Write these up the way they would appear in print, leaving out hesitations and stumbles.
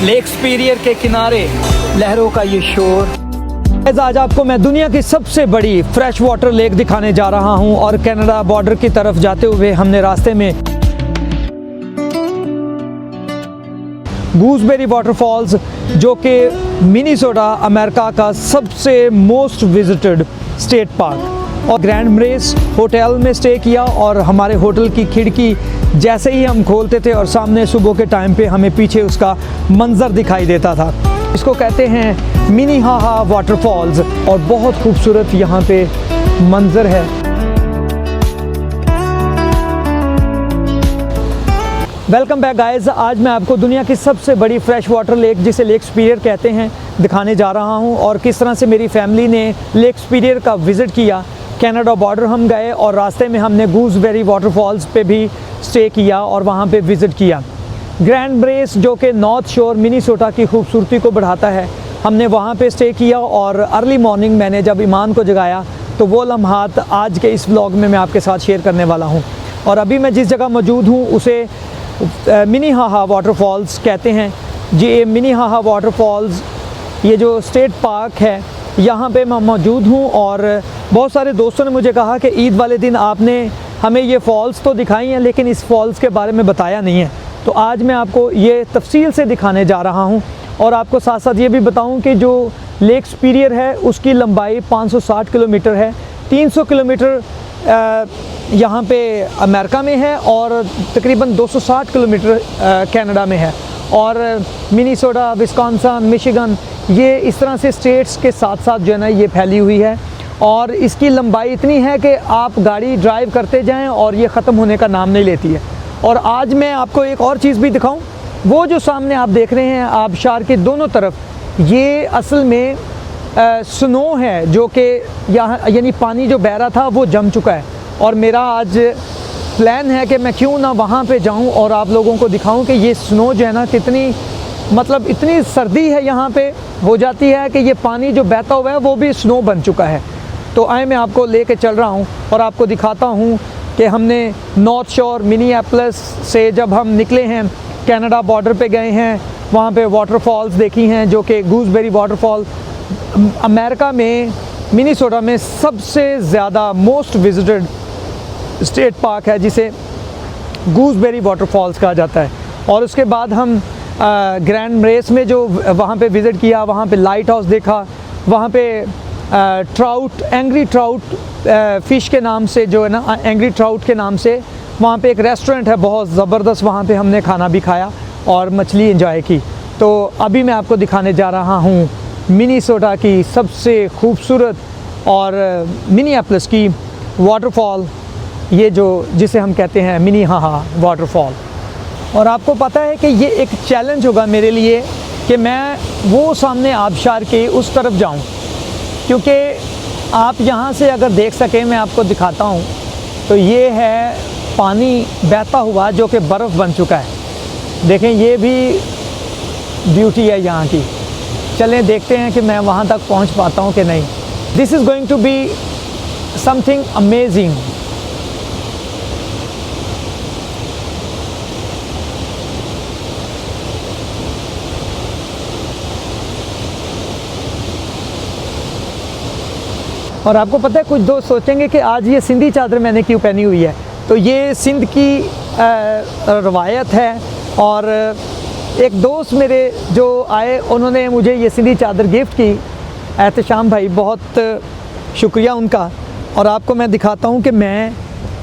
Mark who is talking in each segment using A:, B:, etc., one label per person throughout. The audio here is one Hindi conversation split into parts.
A: लेक सुपीरियर के किनारे लहरों का ये शोर। आज आपको मैं दुनिया की सबसे बड़ी फ्रेश वाटर लेक दिखाने जा रहा हूं और कनाडा बॉर्डर की तरफ जाते हुए हमने रास्ते में गूसबेरी वाटरफॉल्स, जो कि मिनीसोटा अमेरिका का सबसे मोस्ट विजिटेड स्टेट पार्क, और ग्रैंड एम्ब्रेस होटल में स्टे किया। और हमारे होटल की खिड़की जैसे ही हम खोलते थे और सामने सुबह के टाइम पे हमें पीछे उसका मंजर दिखाई देता था। इसको कहते हैं मिनीहाहा वाटरफॉल्स और बहुत खूबसूरत यहाँ पे मंजर है। Welcome back guys. आज मैं आपको दुनिया की सबसे बड़ी फ्रेश वाटर लेक, जिसे लेक सुपीरियर कहते हैं, दिखाने जा रहा हूँ और किस तरह से मेरी फैमिली ने लेक सुपीरियर का विज़िट किया। कनाडा बॉर्डर हम गए और रास्ते में हमने गूसबेरी वाटरफॉल्स पे भी स्टे किया और वहाँ पे विज़िट किया। ग्रैंड एम्ब्रेस, जो कि नॉर्थ शोर मिनीसोटा की खूबसूरती को बढ़ाता है, हमने वहाँ पे स्टे किया। और अर्ली मॉर्निंग मैंने जब ईमान को जगाया तो वो लम्हात आज के इस व्लॉग में मैं आपके साथ शेयर करने वाला हूँ। और अभी मैं जिस जगह मौजूद हूँ उसे मिनीहाहा वाटरफॉल्स कहते हैं। ये मिनीहाहा वाटरफॉल्स, ये जो स्टेट पार्क है, यहाँ पे मैं मौजूद हूँ। और बहुत सारे दोस्तों ने मुझे कहा कि ईद वाले दिन आपने हमें ये फॉल्स तो दिखाई हैं लेकिन इस फॉल्स के बारे में बताया नहीं है। तो आज मैं आपको ये तफसील से दिखाने जा रहा हूँ और आपको साथ साथ ये भी बताऊँ कि जो लेक सुपीरियर है उसकी लंबाई 560 किलोमीटर है। 300 किलोमीटर यहाँ पे अमेरिका में है और तकरीबन 260 किलोमीटर कनाडा में है। और मिनीसोटा, विस्कॉन्सिन, मिशिगन, ये इस तरह से स्टेट्स के साथ साथ जो है ना ये फैली हुई है। और इसकी लंबाई इतनी है कि आप गाड़ी ड्राइव करते जाएं और ये ख़त्म होने का नाम नहीं लेती है। और आज मैं आपको एक और चीज़ भी दिखाऊं, वो जो सामने आप देख रहे हैं आबशार के दोनों तरफ, ये असल में स्नो है, जो कि यहाँ यानी पानी जो बह रहा था वो जम चुका है। और मेरा आज प्लान है कि मैं क्यों ना वहाँ पे जाऊँ और आप लोगों को दिखाऊँ कि ये स्नो जो है ना कितनी, मतलब इतनी सर्दी है यहाँ पे हो जाती है कि ये पानी जो बहता हुआ है वो भी स्नो बन चुका है। तो आए मैं आपको लेके चल रहा हूँ और आपको दिखाता हूँ कि हमने नॉर्थ शोर मिनियापोलिस से जब हम निकले हैं, कनाडा बॉर्डर पे गए हैं, वहाँ पे वाटरफॉल्स देखी हैं, जो कि गूसबेरी वाटरफॉल अमेरिका में मिनीसोटा में सबसे ज़्यादा मोस्ट विजिटेड स्टेट पार्क है, जिसे गूसबेरी वाटरफॉल्स कहा जाता है। और उसके बाद हम ग्रैंड एम्ब्रेस में जो वहाँ पे विज़िट किया, वहाँ पे लाइट हाउस देखा, वहाँ पे ट्राउट, एंग्री ट्राउट फ़िश के नाम से जो है ना, एंग्री ट्राउट के नाम से वहाँ पे एक रेस्टोरेंट है बहुत ज़बरदस्त, वहाँ पे हमने खाना भी खाया और मछली एंजॉय की। तो अभी मैं आपको दिखाने जा रहा हूँ मिनीसोटा की सबसे खूबसूरत और मिनियापोलिस की वाटरफॉल, ये जो जिसे हम कहते हैं मिनीहाहा वाटरफॉल। और आपको पता है कि ये एक चैलेंज होगा मेरे लिए कि मैं वो सामने आबशार के उस तरफ जाऊँ, क्योंकि आप यहाँ से अगर देख सकें, मैं आपको दिखाता हूँ, तो ये है पानी बहता हुआ जो कि बर्फ़ बन चुका है। देखें, ये भी ब्यूटी है यहाँ की। चलें देखते हैं कि मैं वहाँ तक पहुँच पाता हूँ कि नहीं। This is going to be something amazing. और आपको पता है, कुछ दोस्त सोचेंगे कि आज ये सिंधी चादर मैंने क्यों पहनी हुई है। तो ये सिंध की रवायत है। और एक दोस्त मेरे जो आए, उन्होंने मुझे ये सिंधी चादर गिफ्ट की, एहतशाम भाई, बहुत शुक्रिया उनका। और आपको मैं दिखाता हूँ कि मैं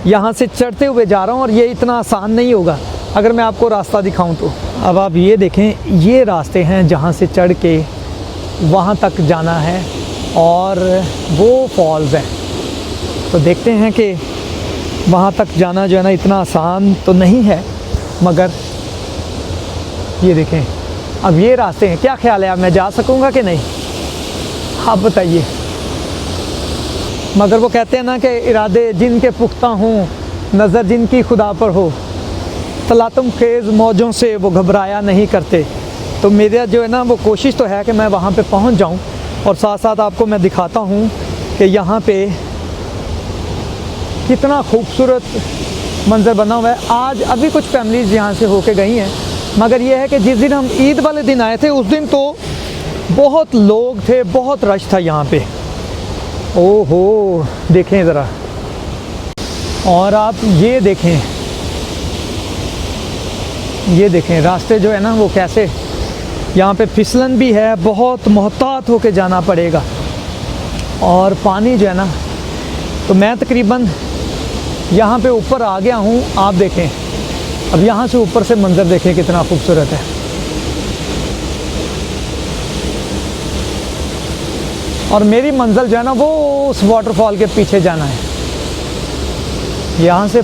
A: यहाँ से चढ़ते हुए जा रहा हूँ और ये इतना आसान नहीं होगा अगर मैं आपको रास्ता दिखाऊँ तो। अब आप ये देखें, ये रास्ते हैं जहाँ से चढ़ के वहाँ तक जाना है और वो फॉल्स हैं। तो देखते हैं कि वहाँ तक जाना जो है ना इतना आसान तो नहीं है, मगर ये देखें, अब ये रास्ते हैं। क्या ख्याल है, अब मैं जा सकूँगा कि नहीं, आप बताइए। मगर वो कहते हैं ना कि इरादे जिनके पुख्ता हों, नज़र जिनकी खुदा पर हो, तलातुम खेज़ मौजों से वो घबराया नहीं करते। तो मेरा जो है ना वो कोशिश तो है कि मैं वहाँ पे पहुँच जाऊँ। और साथ साथ आपको मैं दिखाता हूँ कि यहाँ पे कितना खूबसूरत मंज़र बना हुआ है। आज अभी कुछ फैमिलीज़ यहाँ से होके गई हैं मगर ये है कि जिस दिन हम ईद वाले दिन आए थे उस दिन तो बहुत लोग थे, बहुत रश था यहाँ पे। ओहो, देखें ज़रा, और आप ये देखें, ये देखें रास्ते जो है ना वो कैसे, यहाँ पे फिसलन भी है, बहुत मोहतात होके जाना पड़ेगा। और पानी जो है ना, तो मैं तकरीबन यहाँ पे ऊपर आ गया हूँ। आप देखें, अब यहाँ से ऊपर से मंज़र देखें कितना खूबसूरत है। और मेरी मंजिल जो है ना वो उस वाटरफॉल के पीछे जाना है। यहाँ से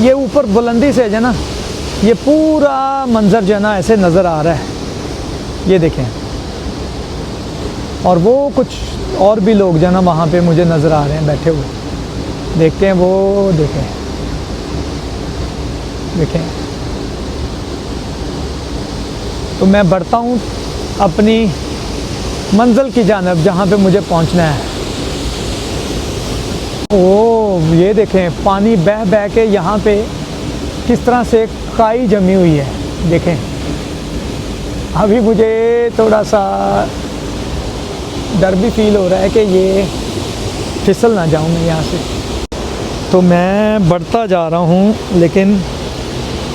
A: ये ऊपर बुलंदी से जो है ना, ये पूरा मंज़र जो है ना ऐसे नज़र आ रहा है, ये देखें। और वो कुछ और भी लोग जो है ना वहाँ पे मुझे नज़र आ रहे हैं बैठे हुए, देखते हैं वो, देखें देखें। तो मैं बढ़ता हूँ अपनी मंजिल की जानब जहाँ पे मुझे पहुँचना है। ओह, ये देखें पानी बह बह के यहाँ पे किस तरह से खाई जमी हुई है, देखें। अभी मुझे थोड़ा सा डर भी फील हो रहा है कि ये फिसल ना जाऊँ मैं यहाँ से। तो मैं बढ़ता जा रहा हूँ लेकिन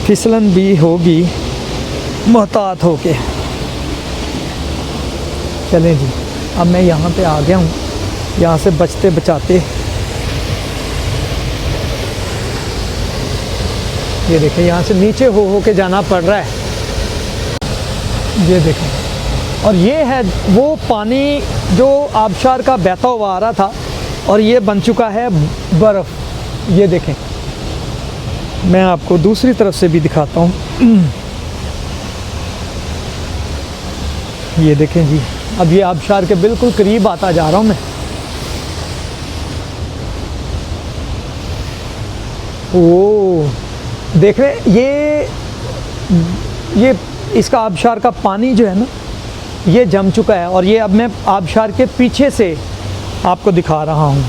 A: फिसलन भी होगी, मोहतात होके। चलें जी, अब मैं यहाँ पे आ गया हूँ, यहाँ से बचते बचाते। ये देखें यहाँ से नीचे हो के जाना पड़ रहा है, ये देखें। और ये है वो पानी जो आबशार का बहता हुआ आ रहा था और ये बन चुका है बर्फ़, ये देखें। मैं आपको दूसरी तरफ से भी दिखाता हूँ, ये देखें जी। अब ये आबशार के बिल्कुल करीब आता जा रहा हूँ मैं। ओ, देख रहे ये इसका आबशार का पानी जो है ना ये जम चुका है। और ये अब मैं आबशार के पीछे से आपको दिखा रहा हूँ,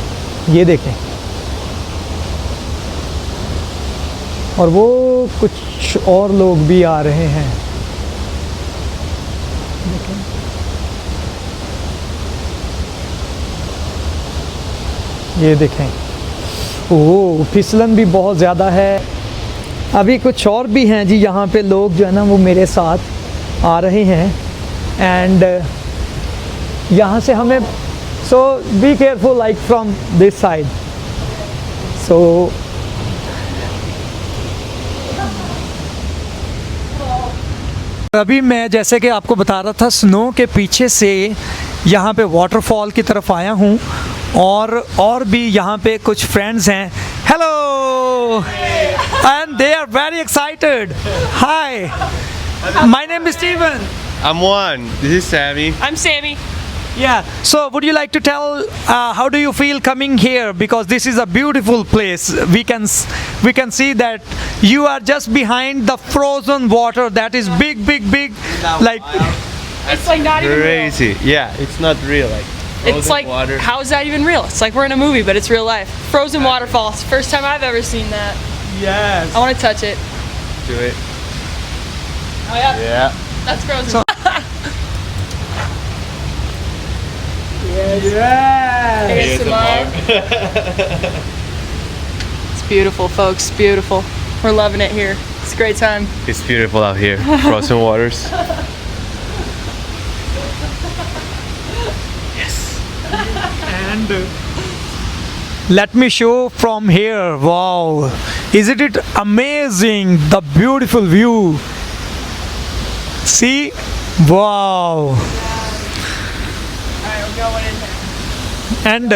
A: ये देखें। और वो कुछ और लोग भी आ रहे हैं, देखें। ये देखें, ओह फिसलन भी बहुत ज़्यादा है। अभी कुछ और भी हैं जी यहाँ पे लोग जो है ना वो मेरे साथ आ रहे हैं। एंड यहाँ से हमें, so be careful like from this side. So अभी मैं जैसे कि आपको बता रहा था, स्नो के पीछे से यहाँ पे वाटरफॉल की तरफ आया हूँ। और भी यहाँ पे कुछ फ्रेंड्स हैं। Hello, and they are very excited. Hi, my name is Steven.
B: I'm Juan. This is Sammy.
C: I'm Sammy.
A: Yeah, so would you like to tell how do you feel coming here, because this is a beautiful place. We can see that you are just behind the frozen water that is big, like
C: It's like not even real.
B: Crazy. Yeah, it's not real. Like
C: It's
B: frozen
C: like,
B: water.
C: how is that even real? It's like we're in a movie, but it's real life. Frozen waterfalls. First time I've ever seen that.
A: yes.
C: I want to touch it.
B: Do it.
C: Oh yeah,
B: Yeah.
C: that's frozen.
A: So- Yeah.
C: Here's some more. It's beautiful, folks. Beautiful. We're loving it here. It's a great time.
B: It's beautiful out here. Frozen waters.
A: And let me show from here. Wow, isn't it amazing, the beautiful view? See, wow.
C: Alright, we're going in there.
A: And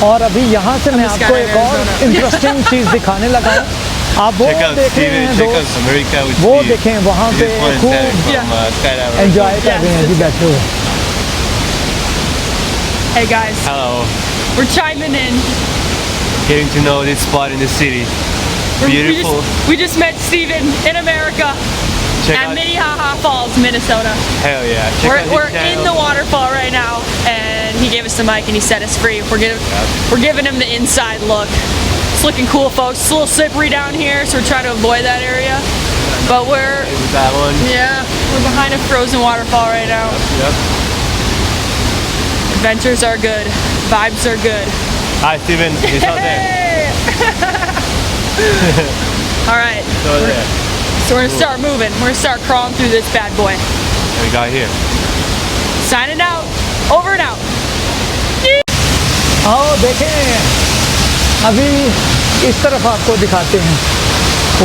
A: और अभी यहाँ से मैं आपको एक और इंटरेस्टिंग चीज़ दिखाने लगा हूँ। आप वो
B: Check out
A: देख रहे
B: Steven.
A: हैं
B: Check out
A: दोस्त,
B: America with
A: वो
B: Steve.
A: देखें वहाँ पे
B: This one is
A: खूब
B: Sammy from Skydiver.
A: एंजॉय कर रहे हैं जी बैठे हुए।
C: Hey guys,
B: Hello.
C: we're chiming in.
B: Getting to know this spot in the city. Beautiful.
C: We just met Steven in America
B: Check
C: at
B: out.
C: Minnehaha Falls, Minnesota.
B: Hell yeah. Check out his
C: We're in
B: channel.
C: the waterfall right now, and he gave us the mic and he set us free. We're giving him the inside look. It's looking cool, folks. It's a little slippery down here, so we're trying to avoid that area. But we're
B: That one.
C: behind a frozen waterfall right now.
B: Yep.
C: Adventures are good. Vibes are good.
B: Hi, Steven. He's not there.
C: Hey! All right.
B: So there.
C: So we're gonna start moving. We're gonna start crawling through this bad boy.
B: We got here.
C: Signing out. Over and out.
A: आओ देखें, अभी इस तरफ आपको दिखाते हैं।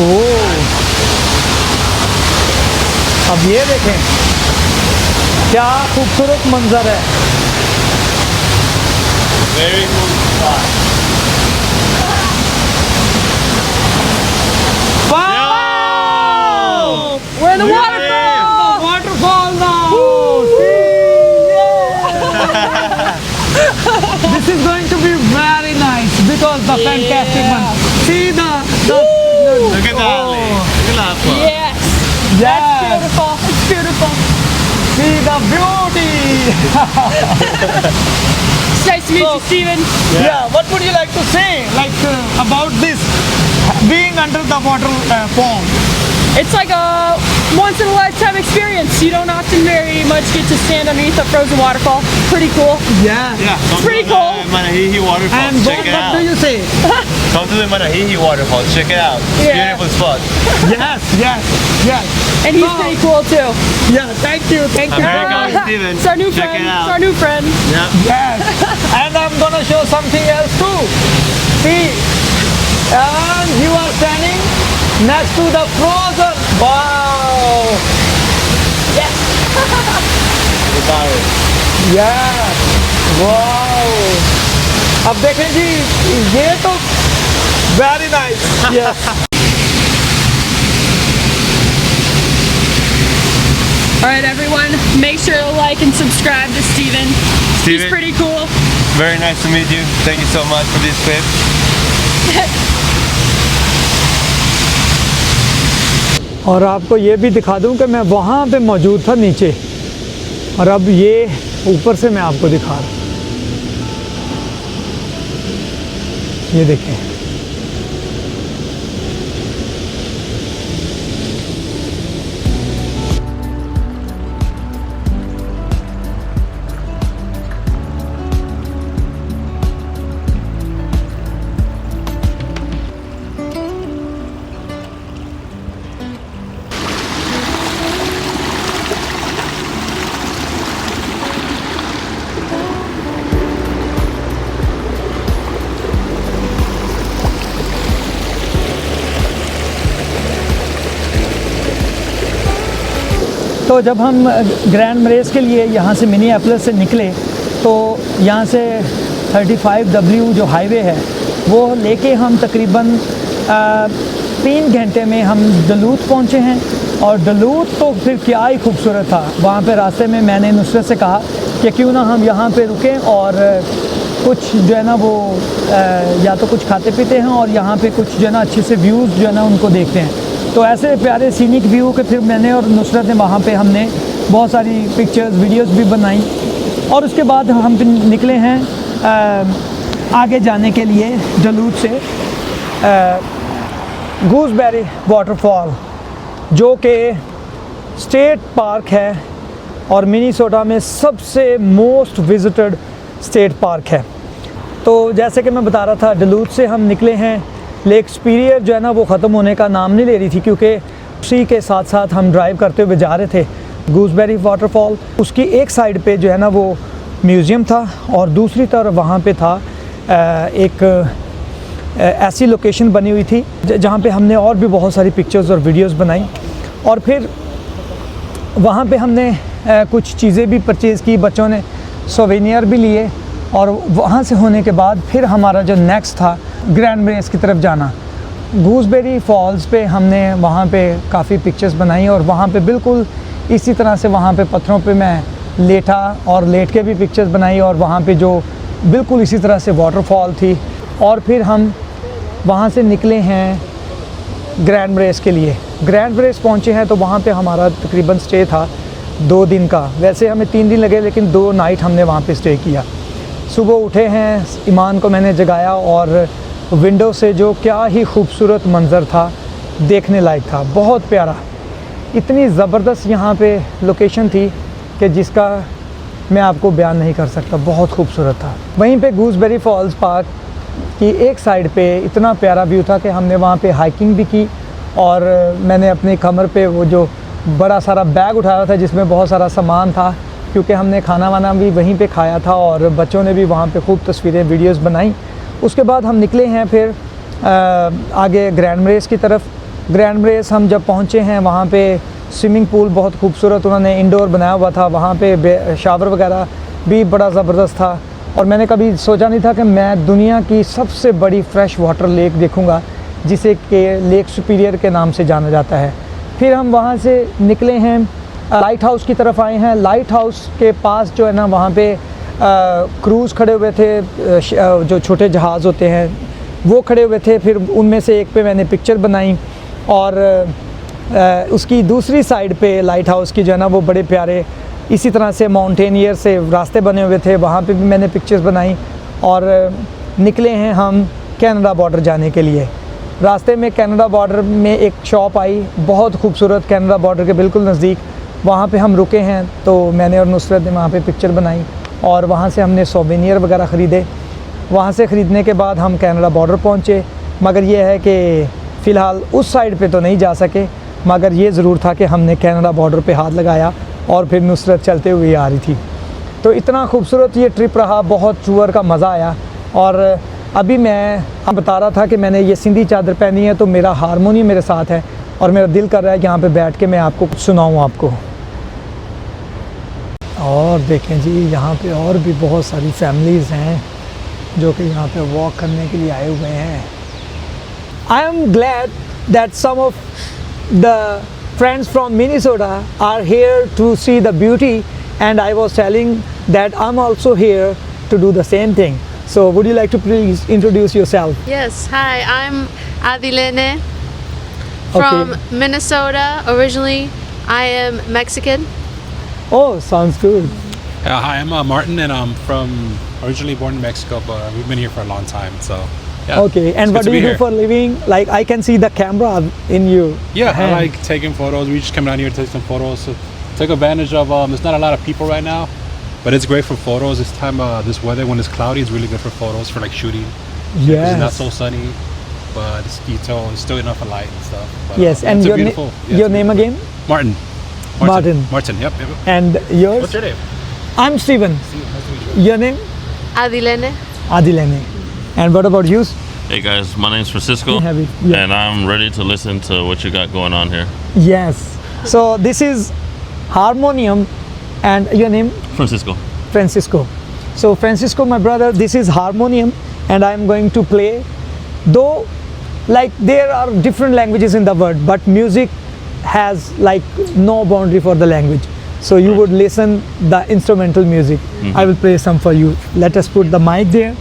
A: ओह, अब ये देखें, क्या खूबसूरत मंजर है।
B: Very cool spot.
A: Wow!
C: We're in the
B: Look at
C: waterfall.
A: Waterfall now. This is going to be very nice because the fantastic one. See the
B: Look at that.
A: Oh.
B: Look at that one.
C: Yes.
A: yes.
C: Beautiful. It's beautiful.
A: See the beauty.
C: It's nice to meet you, Steven.
A: Yeah. What would you like to say, about this being under the waterfall?
C: It's like a once in a lifetime experience. You don't often very much get to stand underneath a frozen waterfall. Pretty cool.
A: Yeah.
B: Yeah. Come
C: pretty
B: to
C: cool.
B: the Manahihi waterfall.
A: And
B: Check it
A: what
B: out.
A: do you say?
B: Come to the Manahihi waterfall. Check it out. It's
C: Yeah.
B: beautiful spot.
A: Yes. Yes. Yes.
C: And he's
A: Oh.
C: pretty cool too.
A: Yeah. Thank you. Thank you.
B: Very
A: very
B: good.
A: much.
B: Steven,
C: It's our new
B: check
C: friend.
B: it out.
C: It's our new friend.
B: Yeah.
A: Yes. And I'm gonna show something else too. See, and you are standing next to the frozen. Wow.
C: Yes.
A: Yeah. Wow. अब देखें जी, ये तो very nice. Yes.
C: All right, everyone. Make sure to like and subscribe to Steven. He's
B: Steven.
C: pretty cool.
B: Very nice to meet you. Thank you so much for this clip.
A: और आपको ये भी दिखा दूं कि मैं वहाँ पे मौजूद था नीचे, और अब ये ऊपर से मैं आपको दिखा रहा हूँ। ये देखें, तो जब हम ग्रैंड मरेज के लिए यहाँ से मिनीएपोलिस से निकले, तो यहाँ से 35W जो हाईवे है वो लेके हम तकरीबन 3 घंटे में हम डलूथ पहुँचे हैं। और डलूथ तो फिर क्या ही खूबसूरत था। वहाँ पे रास्ते में मैंने नुसरत से कहा कि क्यों ना हम यहाँ पे रुकें और कुछ जो है ना वो या तो कुछ खाते पीते हैं और यहाँ पे कुछ जो है ना अच्छे से व्यूज़ जो है ना उनको देखते हैं। तो ऐसे प्यारे सीनिक व्यू के फिर मैंने और नुसरत ने वहाँ पे हमने बहुत सारी पिक्चर्स वीडियोस भी बनाई। और उसके बाद हम फिर निकले हैं आगे जाने के लिए डलूथ से गूसबेरी वाटरफॉल, जो कि स्टेट पार्क है और मिनीसोटा में सबसे मोस्ट विजिटेड स्टेट पार्क है। तो जैसे कि मैं बता रहा था, डलूथ से हम निकले हैं। लेक सुपीरियर जो है ना वो ख़त्म होने का नाम नहीं ले रही थी, क्योंकि उसी के साथ साथ हम ड्राइव करते हुए जा रहे थे गूसबेरी वाटरफॉल। उसकी एक साइड पे जो है ना वो म्यूज़ियम था और दूसरी तरफ वहाँ पे था एक ऐसी लोकेशन बनी हुई थी जहाँ पे हमने और भी बहुत सारी पिक्चर्स और वीडियोस बनाई। और फिर वहाँ पे हमने कुछ चीज़ें भी परचेज़ की, बच्चों ने सोवेनियर भी लिए। और वहाँ से होने के बाद फिर हमारा जो नेक्स्ट था ग्रैंड मरेज की तरफ जाना। गूसबेरी फॉल्स पे हमने वहाँ पे काफ़ी पिक्चर्स बनाई और वहाँ पे बिल्कुल इसी तरह से वहाँ पे पत्थरों पे मैं लेटा और लेट के भी पिक्चर्स बनाई और वहाँ पे जो बिल्कुल इसी तरह से वाटरफॉल थी। और फिर हम वहाँ से निकले हैं ग्रैंड मरेज के लिए। ग्रैंड मरेज पहुँचे हैं तो वहाँ पे हमारा तकरीबन स्टे था 2 दिन का। वैसे हमें 3 दिन लगे, लेकिन 2 नाइट हमने वहाँ पे स्टे किया। सुबह उठे हैं, ईमान को मैंने जगाया और विंडो से जो क्या ही खूबसूरत मंज़र था। देखने लायक था, बहुत प्यारा। इतनी ज़बरदस्त यहाँ पे लोकेशन थी कि जिसका मैं आपको बयान नहीं कर सकता, बहुत खूबसूरत था। वहीं पे गूसबेरी फॉल्स पार्क की एक साइड पे इतना प्यारा व्यू था कि हमने वहाँ पे हाइकिंग भी की, और मैंने अपने कमर पे वो जो बड़ा सारा बैग उठाया था जिसमें बहुत सारा सामान था, क्योंकि हमने खाना वाना भी वहीं पे खाया था और बच्चों ने भी वहाँ पे खूब तस्वीरें वीडियोस बनाई। उसके बाद हम निकले हैं फिर आगे ग्रैंड मरेस की तरफ। ग्रैंड मरेस हम जब पहुँचे हैं वहाँ पे स्विमिंग पूल बहुत खूबसूरत उन्होंने इंडोर बनाया हुआ था, वहाँ पे शावर वगैरह भी बड़ा ज़बरदस्त था। और मैंने कभी सोचा नहीं था कि मैं दुनिया की सबसे बड़ी फ़्रेश वाटर लेक देखूँगा, जिसे कि लेक सुपीरियर के नाम से जाना जाता है। फिर हम वहाँ से निकले हैं, लाइट हाउस की तरफ आए हैं। लाइट हाउस के पास जो है ना, वहाँ पे क्रूज़ खड़े हुए थे, जो छोटे जहाज़ होते हैं वो खड़े हुए थे। फिर उनमें से एक पे मैंने पिक्चर बनाई, और उसकी दूसरी साइड पे लाइट हाउस की जो है ना, वो बड़े प्यारे इसी तरह से माउंटेनियर से रास्ते बने हुए थे, वहाँ पे भी मैंने पिक्चर्स बनाई। और निकले हैं हम कनाडा बॉर्डर जाने के लिए। रास्ते में कनाडा बॉर्डर में एक शॉप आई, बहुत खूबसूरत, कनाडा बॉर्डर के बिल्कुल नज़दीक। वहाँ पे हम रुके हैं, तो मैंने और नुसरत ने वहाँ पे पिक्चर बनाई, और वहाँ से हमने सोवेनियर वगैरह ख़रीदे। वहाँ से ख़रीदने के बाद हम कनाडा बॉर्डर पहुँचे, मगर ये है कि फ़िलहाल उस साइड पे तो नहीं जा सके, मगर ये ज़रूर था कि हमने कनाडा बॉर्डर पे हाथ लगाया और फिर नुसरत चलते हुए आ रही थी। तो इतना खूबसूरत ये ट्रिप रहा, बहुत टूर का मज़ा आया। और अभी मैं बता रहा था कि मैंने ये सिंधी चादर पहनी है, तो मेरा हारमोनियम मेरे साथ है और मेरा दिल कर रहा है कि यहाँ पे बैठ के मैं आपको कुछ सुनाऊँ आपको। और देखें जी, यहाँ पे और भी बहुत सारी फैमिलीज़ हैं जो कि यहाँ पे वॉक करने के लिए आए हुए हैं। I am glad that some of the friends from Minnesota are here to see the beauty, and I was telling that I'm also here to do the same thing. So would you like to please introduce yourself?
D: Yes, hi, I'm Adilene from Minnesota originally. I am Mexican.
A: Oh, sounds good.
E: Hi, I'm Martin, and I'm originally born in Mexico, but we've been here for a long time. So, yeah.
A: Okay, and
E: It's
A: what
E: good
A: do
E: to
A: you
E: be
A: do
E: here.
A: for a living? Like I can see the camera in you.
E: Yeah,
A: hand.
E: I like taking photos. We just come down here to take some photos. So take advantage of. There's not a lot of people right now, but it's great for photos. This time, this weather when it's cloudy is really good for photos, for like shooting. 'Cause it's not
A: Yes.
E: so sunny, but it's detail. It's still enough of light and stuff. But,
A: Yes, and
E: it's a
A: your
E: beautiful. Yeah,
A: your
E: it's
A: name
E: beautiful.
A: again?
E: Martin.
A: Martin.
E: Martin. Yep.
A: And yours?
E: What's your name?
A: I'm Steven.
E: Nice to meet you.
A: Your name?
D: Adilene.
A: Adilene. And what about you?
F: Hey guys, my name's Francisco,
A: Have it. Yeah.
F: and I'm ready to listen to what you got going on here.
A: Yes. So this is harmonium, and your name?
F: Francisco.
A: Francisco. So Francisco, my brother, this is harmonium, and I'm going to play. Though, like there are different languages in the world, but music has like no boundary for the language. So you would listen the instrumental music. I will play some for you. Let us put the mic there.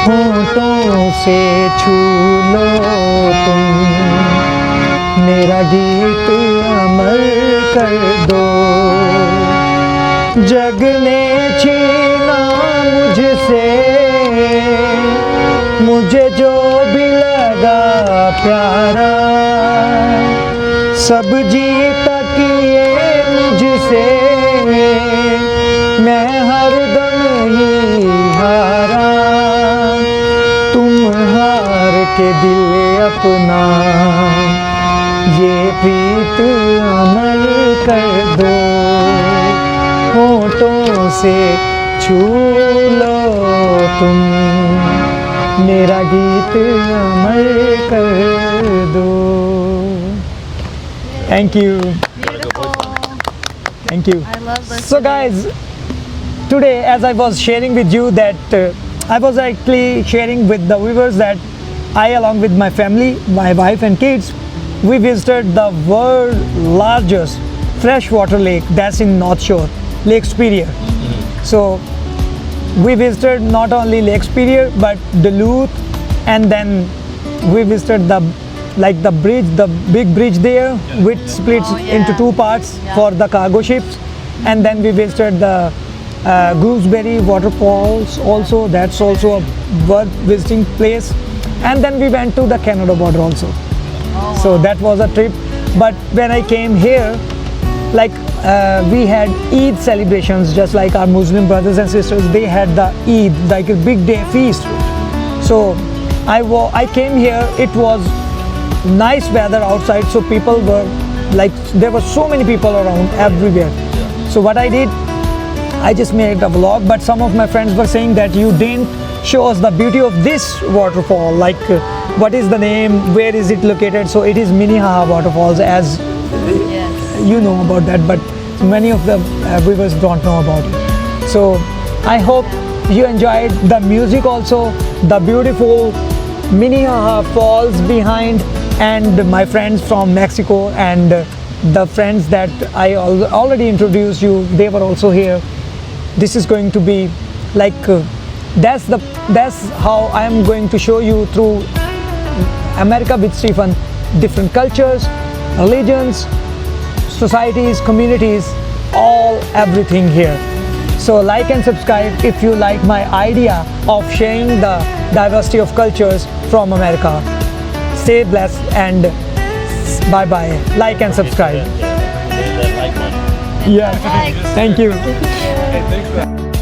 A: होठों से छू लो तुम, मेरा गीत अमर कर दो। जग ने छीना मुझसे, मुझे जो भी लगा प्यारा, सब जीता किए मुझसे, मैं हरदम ही हारा। तुम हार के दिल अपना ये प्रीत अमर कर दो। होठों से छू लो तुम, मेरा गीत अमर कर दो। Thank you.
D: Beautiful.
A: Thank you.
D: I love listening.
A: So guys, today as I was sharing with you that I was actually sharing with the viewers that I, along with my family, my wife and kids, we visited the world's largest freshwater lake that's in North Shore, Lake Superior. So we visited not only Lake Superior but Duluth, and then we visited the bridge, the big bridge there, which splits
D: Oh, yeah.
A: into two parts
D: Yeah.
A: for the cargo ships. and then we visited the Gooseberry waterfalls also. That's also a worth visiting place. And then we went to the Canada border also. So that was a trip. But when I came here, like we had Eid celebrations, just like our Muslim brothers and sisters. They had the Eid, like a big day feast. So I came here. It was nice weather outside, so people were like, there were so many people around everywhere. So what I did, I just made a vlog, but some of my friends were saying that you didn't show us the beauty of this waterfall, like what is the name, where is it located. So it is Minnehaha waterfalls, as you know about that, but many of the viewers don't know about it. So I hope you enjoyed the music also, the beautiful Minnehaha falls behind, and my friends from Mexico and the friends that I already introduced you, they were also here. This is going to be like that's how I am going to show you through America with Stephen, different cultures, religions, societies, communities, everything here. So like and subscribe if you like my idea of sharing the diversity of cultures from America. Stay blessed and bye bye. Like and subscribe. Yeah. Thank you.
E: Hey, thanks for that.